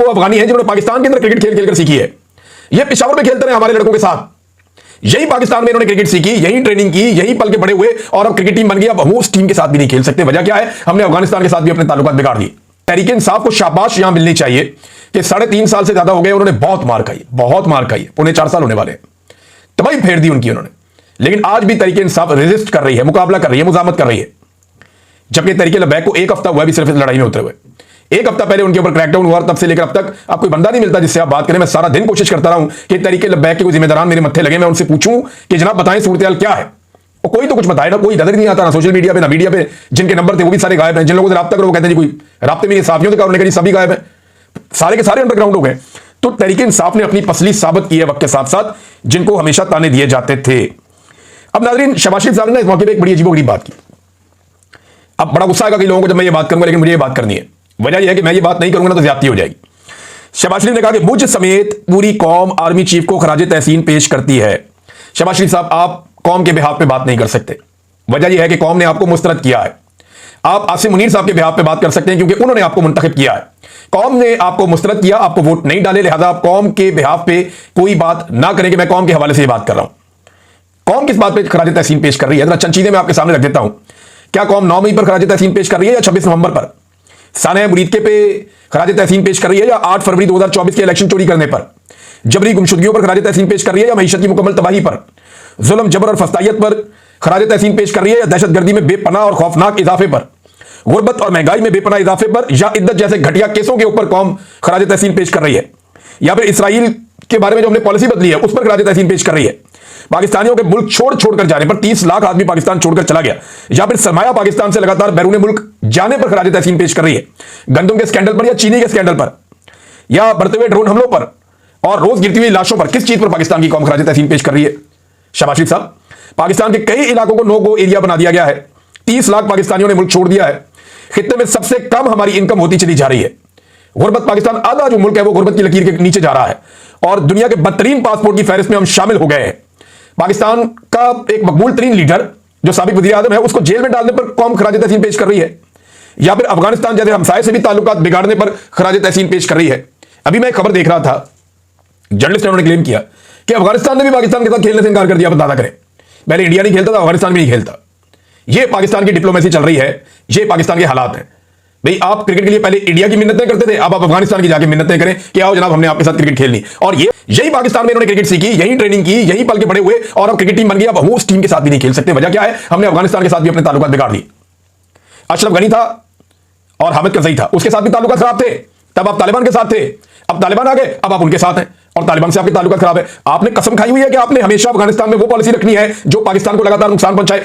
वो अफगानी हैं जिन्होंने पाकिस्तान के अंदर क्रिकेट खेल खेलकर सीखी है। ये पेशावर में खेलते रहे हमारे लड़कों के साथ, यही पाकिस्तान में इन्होंने क्रिकेट सीखी, यही ट्रेनिंग की, यही पल के बड़े हुए और अब क्रिकेट टीम बन गई। अब वो उस टीम के साथ भी नहीं खेल सकते। वजह क्या है? हमने अफगानिस्तान के साथ भी अपने ताल्लुकात बिगाड़ दिए। तहरीक इंसाफ को शाबाश यहां मिलनी चाहिए कि 3.5 साल से ज्यादा हो गए, उन्होंने बहुत मार खाई, बहुत मार खाई, 3.25 साल होने वाले हैं, तबाही फेर दी उनकी उन्होंने। लेकिन आज भी तहरीक इंसाफ रेजिस्ट कर रही है, मुकाबला कर रही है, मुजामत कर रही है। जबकि तहरीक लबैक को 1 हफ्ता हुआ भी सिर्फ इस लड़ाई में उतरे हुए। 1 हफ्ता पहले उनके ऊपर क्रैकडाउन हुआ, तब से लेकर अब तक आप कोई बंदा नहीं मिलता जिससे आप बात करें। मैं सारा दिन कोशिश करता रहा हूं कि तहरीक लबैक के कोई जिम्मेदारान मेरे मत्थे लगे, मैं उनसे पूछूं कि जनाब बताएं सूरत क्या है। और कोई तो कुछ बताए ना, कोई नजर नहीं आता, ना सोशल मीडिया पे ना मीडिया पे। जिनके नंबर थे वो भी सारे गायब हैं, जिन लोगों से रब्ता करो वो कहते हैं जी कोई राब्ते में साफियों से करो, सभी गायब है, सारे के सारे अंडरग्राउंड हो गए। तो तहरीक इंसाफ ने अपनी पसली साबित की है वक्त के साथ साथ, जिनको हमेशा ताने दिए जाते थे। अब नाज़रीन, शहबाज शरीफ साहब ने इस मौके पर एक बड़ी अजीबोगरीब बात की। अब बड़ा गुस्सा आएगा कई लोगों को जब मैं ये बात करूंगा, लेकिन मुझे ये बात करनी है। वजह यह है कि मैं ये बात नहीं करूंगा ना तो ज्यादती हो जाएगी। शहबाज शरीफ ने कहा कि मुझ समेत पूरी कौम आर्मी चीफ को खराज तहसीन पेश करती है। शहबाज शरीफ साहब, आप कौम के बिहाफ पे बात नहीं कर सकते। वजह यह है कि कौम ने आपको मुस्तरद किया है। आप आसिम मुनीर साहब के बिहाफ पे बात कर सकते हैं क्योंकि उन्होंने आपको मुंतखब किया है। कौम ने आपको मुस्तरद किया, आपको वोट नहीं डाले, लिहाजा आप कौम के बिहाफ पे कोई बात ना करें कि मैं कौम के हवाले से ये बात कर रहा हूं। कौम किस बात पे खराज तहसीन पेश कर रही है? चंद चीजें मैं आपके सामने रख देता हूं। क्या कौम 9 मई पर खराज तहसीन पेश कर रही है या 26 नवंबर पर? साने मुरीदके पे खराज तहसीन पेश कर रही है या 8 फरवरी 2024 के इलेक्शन चोरी करने पर, जबरी गुमशुदगियों पर खराज तहसीन पेश कर रही है या मईशत की मुकम्मल तबाही पर, जुल्म जबर और फस्तायत पर खराज तहसीन पेश कर रही है या दहशतगर्दी में बेपनाह और खौफनाक इजाफे पर, गुर्बत और महंगाई में बेपनाह इजाफे पर, या इद्दत जैसे घटिया केसों के ऊपर कौम खराज तहसीन पेश कर रही है, या फिर इसराइल के बारे में जो हमने पॉलिसी बदली है उस पर खराज तहसीन पेश कर रही है, पाकिस्तानियों के मुल्क छोड़कर जाने पर 30 लाख आदमी पाकिस्तान छोड़कर चला गया, या फिर सरमाया पाकिस्तान से लगातार बैरून मुल्क जाने पर खराज तहसीन पेश कर रही है, गंदम के स्कैंडल पर या चीनी के स्कैंडल पर, या बढ़ते हुए ड्रोन हमलों पर और रोज गिरती हुई लाशों पर, किस चीज पर पाकिस्तान की कौम खराज तहसीन पेश कर रही है? शहबाज शरीफ साहब, पाकिस्तान के कई इलाकों को नो गो एरिया बना दिया गया है। 30 लाख पाकिस्तानियों ने मुल्क छोड़ दिया है। खित्ते में सबसे कम हमारी इनकम होती चली जा रही है। गुर्बत, पाकिस्तान आधा जो मुल्क है वो गुर्बत की लकीर के नीचे जा रहा है और दुनिया के बदतरीन पासपोर्ट की फहरिस्त में हम शामिल हो गए हैं। पाकिस्तान का एक मकबूल तरीन लीडर जो साबिक वज़ीर आज़म है उसको जेल में डालने पर कौम खराज तहसीन पेश कर रही है, या फिर अफगानिस्तान जैसे हमसाये से भी ताल्लुकात बिगाड़ने पर खराज तहसीन पेश कर रही है। अभी मैं एक खबर देख रहा था, जर्नलिस्ट ने उन्होंने क्लेम किया कि अफगानिस्तान ने भी पाकिस्तान के साथ खेलने से इनकार कर दिया। दादा करें, पहले इंडिया नहीं खेलता था, अफगानिस्तान भी नहीं खेलता। यह पाकिस्तान की डिप्लोमेसी चल रही है, ये पाकिस्तान के हालात हैं। भाई, आप क्रिकेट के लिए पहले इंडिया की मिन्नतें करते थे, अब आप अफगानिस्तान की जाके मिन्नतें करें कि आओ जनाब हमने आपके साथ क्रिकेट खेलनी। और यही पाकिस्तान में इन्होंने क्रिकेट सीखी, यही ट्रेनिंग की, यही पल के बड़े हुए और अब क्रिकेट टीम बन गई। अब वो उस टीम के साथ भी नहीं खेल सकते। वजह क्या है? हमने अफगानिस्तान के साथ भी अपने ताल्लुकात बिगाड़ दिए। अशरफ गनी था और हामिद करजई था, उसके साथ भी ताल्लुकात खराब थे, तब आप तालिबान के साथ थे। अब तालिबान आ गए, अब आप उनके साथ हैं और तालिबान से आपके ताल्लुकात खराब है। आपने कसम खाई हुई है कि आपने हमेशा अफगानिस्तान में वो पॉलिसी रखनी है जो पाकिस्तान को लगातार नुकसान पहुंचाए।